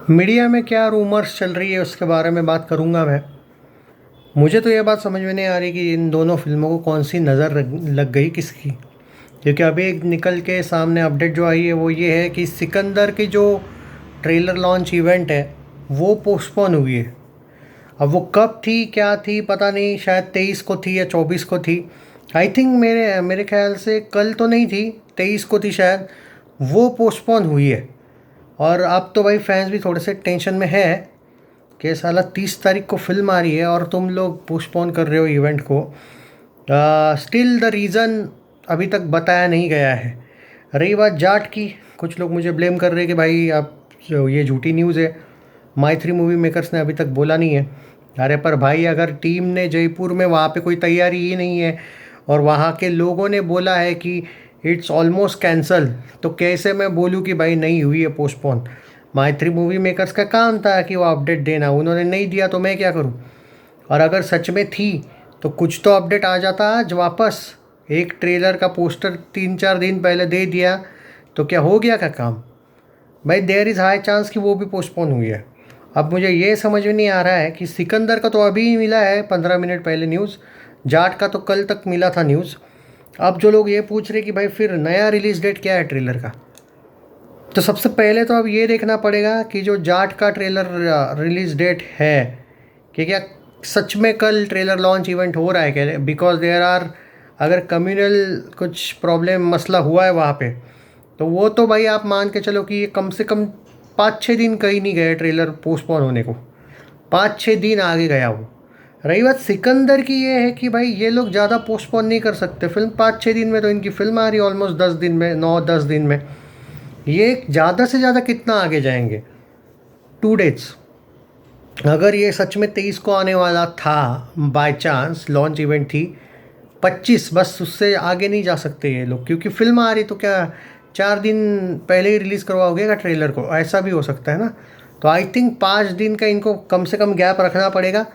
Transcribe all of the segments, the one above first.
Media में क्या rumours चल रही है उसके बारे में बात करूंगा मैं। मुझे तो ये बात समझ में नहीं आ रही कि इन दोनों फिल्मों को कौन सी नज़र लग गई किसकी। क्योंकि अभी एक निकल के सामने अपडेट जो आई है वो ये है कि सिकंदर की जो ट्रेलर लॉन्च इवेंट है वो पोस्टपोन हुई है। अब वो कब थी क्या थी पता नहीं, शायद 23 को थी या 24 को थी। आई थिंक मेरे मेरे ख्याल से कल तो नहीं थी, 23 को थी शायद। वो पोस्टपोन हुई है। और अब तो भाई फैंस भी थोड़े से टेंशन में है कि साला 30 तारीख को फिल्म आ रही है और तुम लोग पोस्टपोन कर रहे हो इवेंट को। स्टिल द रीज़न अभी तक बताया नहीं गया है। रही बात जाट की, कुछ लोग मुझे ब्लेम कर रहे हैं कि भाई आप जो ये झूठी न्यूज़ है, माई थ्री मूवी मेकर्स ने अभी तक बोला नहीं है। अरे पर भाई अगर टीम ने जयपुर में वहाँ पे कोई तैयारी ही नहीं है और वहाँ के लोगों ने बोला है कि इट्स ऑलमोस्ट कैंसल, तो कैसे मैं बोलूँ कि भाई नहीं हुई है postpone. My three movie makers का काम था कि वो अपडेट देना, उन्होंने नहीं दिया तो मैं क्या करूँ। और अगर सच में थी तो कुछ तो अपडेट आ जाता आज वापस। एक ट्रेलर का पोस्टर 3-4 दिन पहले दे दिया तो क्या हो गया का काम। भाई देयर इज़ हाई चांस कि वो भी पोस्टपोन हुई है। अब मुझे ये समझ में नहीं आ रहा है कि सिकंदर का तो अभी मिला है 15 मिनट पहले न्यूज़, जाट का तो कल तक मिला था न्यूज़। अब जो लोग ये पूछ रहे कि भाई फिर नया रिलीज़ डेट क्या है ट्रेलर का, तो सबसे पहले तो अब ये देखना पड़ेगा कि जो जाट का ट्रेलर रिलीज़ डेट है कि क्या सच में कल ट्रेलर लॉन्च इवेंट हो रहा है क्या। बिकॉज देयर आर, अगर कम्युनल कुछ प्रॉब्लम मसला हुआ है वहाँ पे, तो वो तो भाई आप मान के चलो कि ये कम से कम 5-6 दिन कहीं नहीं गए ट्रेलर पोस्टपोन होने को। 5-6 दिन आगे गया वो। रही बात सिकंदर की, ये है कि भाई ये लोग ज़्यादा पोस्टपोन नहीं कर सकते फिल्म। 5-6 दिन में तो इनकी फिल्म आ रही है, ऑलमोस्ट 10 दिन में, 9-10 दिन में। ये ज़्यादा से ज़्यादा कितना आगे जाएंगे, 2 डेट्स। अगर ये सच में 23 को आने वाला था, बाय चांस लॉन्च इवेंट थी 25, बस उससे आगे नहीं जा सकते ये लोग, क्योंकि फिल्म आ रही तो क्या 4 दिन पहले ही रिलीज़ करवाओगे का ट्रेलर को, ऐसा भी हो सकता है ना। तो आई थिंक 5 दिन का इनको कम से कम गैप रखना पड़ेगा।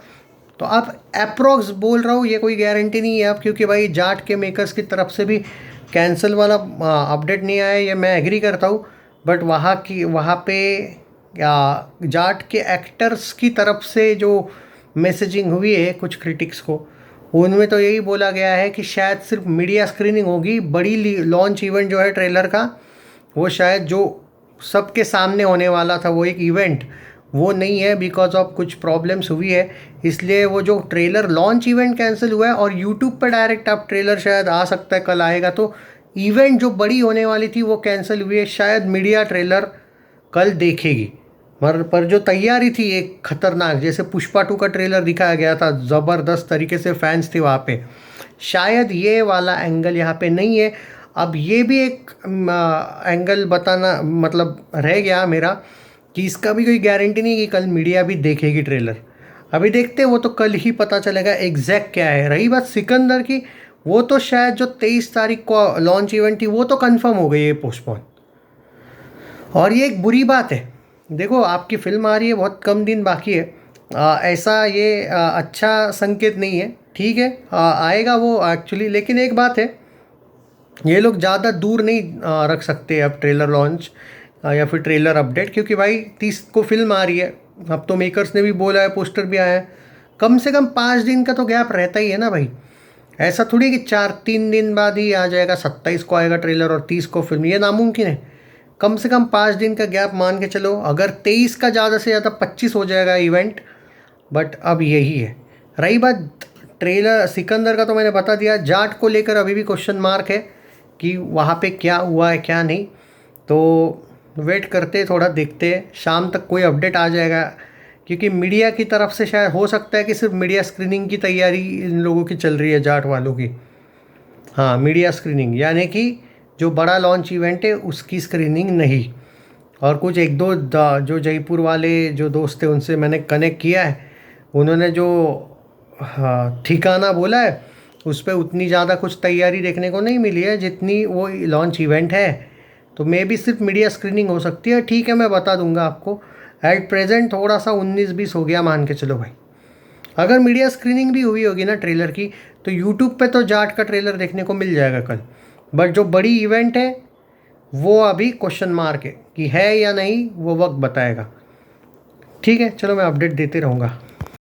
तो आप अप्रोक्स बोल रहा हूँ, ये कोई गारंटी नहीं है अब, क्योंकि भाई जाट के मेकर्स की तरफ से भी कैंसिल वाला अपडेट नहीं आया, ये मैं एग्री करता हूँ। बट वहाँ पे जाट के एक्टर्स की तरफ से जो मैसेजिंग हुई है कुछ क्रिटिक्स को, उनमें तो यही बोला गया है कि शायद सिर्फ मीडिया स्क्रीनिंग होगी। बड़ी लॉन्च इवेंट जो है ट्रेलर का, वो शायद जो सबके सामने होने वाला था वो एक इवेंट, वो नहीं है। बिकॉज ऑफ कुछ प्रॉब्लम्स हुई है, इसलिए वो जो ट्रेलर लॉन्च इवेंट कैंसिल हुआ है। और यूट्यूब पर डायरेक्ट आप ट्रेलर शायद आ सकता है, कल आएगा। तो इवेंट जो बड़ी होने वाली थी वो कैंसिल हुई है, शायद मीडिया ट्रेलर कल देखेगी। पर जो तैयारी थी एक खतरनाक, जैसे पुष्पा 2 का ट्रेलर दिखाया गया था, ज़बरदस्त तरीके से फैंस थे वहाँ पे, शायद ये वाला एंगल यहाँ पे नहीं है। अब ये भी एक एंगल बताना मतलब रह गया मेरा कि इसका भी कोई गारंटी नहीं कि कल मीडिया भी देखेगी ट्रेलर। अभी देखते, वो तो कल ही पता चलेगा एग्जैक्ट क्या है। रही बात सिकंदर की, वो तो शायद जो 23 तारीख को लॉन्च इवेंट थी वो तो कंफर्म हो गई है पोस्टपोन। और ये एक बुरी बात है। देखो आपकी फिल्म आ रही है, बहुत कम दिन बाकी है। ऐसा ये अच्छा संकेत नहीं है। ठीक है, आएगा वो एक्चुअली, लेकिन एक बात है, ये लोग ज़्यादा दूर नहीं रख सकते अब ट्रेलर लॉन्च या फिर ट्रेलर अपडेट, क्योंकि भाई 30 को फिल्म आ रही है। अब तो मेकर्स ने भी बोला है, पोस्टर भी आया है। कम से कम 5 दिन का तो गैप रहता ही है ना भाई। ऐसा थोड़ी कि 3 दिन बाद ही आ जाएगा, 27 को आएगा ट्रेलर और 30 को फिल्म, ये नामुमकिन है। कम से कम 5 दिन का गैप मान के चलो। अगर 23 का ज़्यादा से ज़्यादा 25 हो जाएगा इवेंट। बट अब यही है। रही बात ट्रेलर सिकंदर का, तो मैंने बता दिया। जाट को लेकर अभी भी क्वेश्चन मार्क है कि वहाँ पे क्या हुआ है क्या नहीं। तो वेट करते, थोड़ा देखते, शाम तक कोई अपडेट आ जाएगा। क्योंकि मीडिया की तरफ से शायद हो सकता है कि सिर्फ मीडिया स्क्रीनिंग की तैयारी इन लोगों की चल रही है, जाट वालों की। हाँ, मीडिया स्क्रीनिंग, यानी कि जो बड़ा लॉन्च इवेंट है उसकी स्क्रीनिंग नहीं। और कुछ एक दो जो जयपुर वाले जो दोस्त थे उनसे मैंने कनेक्ट किया है, उन्होंने जो हाँ ठिकाना बोला है उस पर उतनी ज़्यादा कुछ तैयारी देखने को नहीं मिली है जितनी वो लॉन्च इवेंट है। तो मे भी सिर्फ मीडिया स्क्रीनिंग हो सकती है। ठीक है, मैं बता दूंगा आपको। एट प्रेजेंट थोड़ा सा 19-20 हो गया मान के चलो भाई। अगर मीडिया स्क्रीनिंग भी हुई होगी ना ट्रेलर की, तो यूट्यूब पे तो जाट का ट्रेलर देखने को मिल जाएगा कल। बट जो बड़ी इवेंट है वो अभी क्वेश्चन मार्क है कि है या नहीं, वो वक्त बताएगा। ठीक है, चलो मैं अपडेट देते रहूँगा।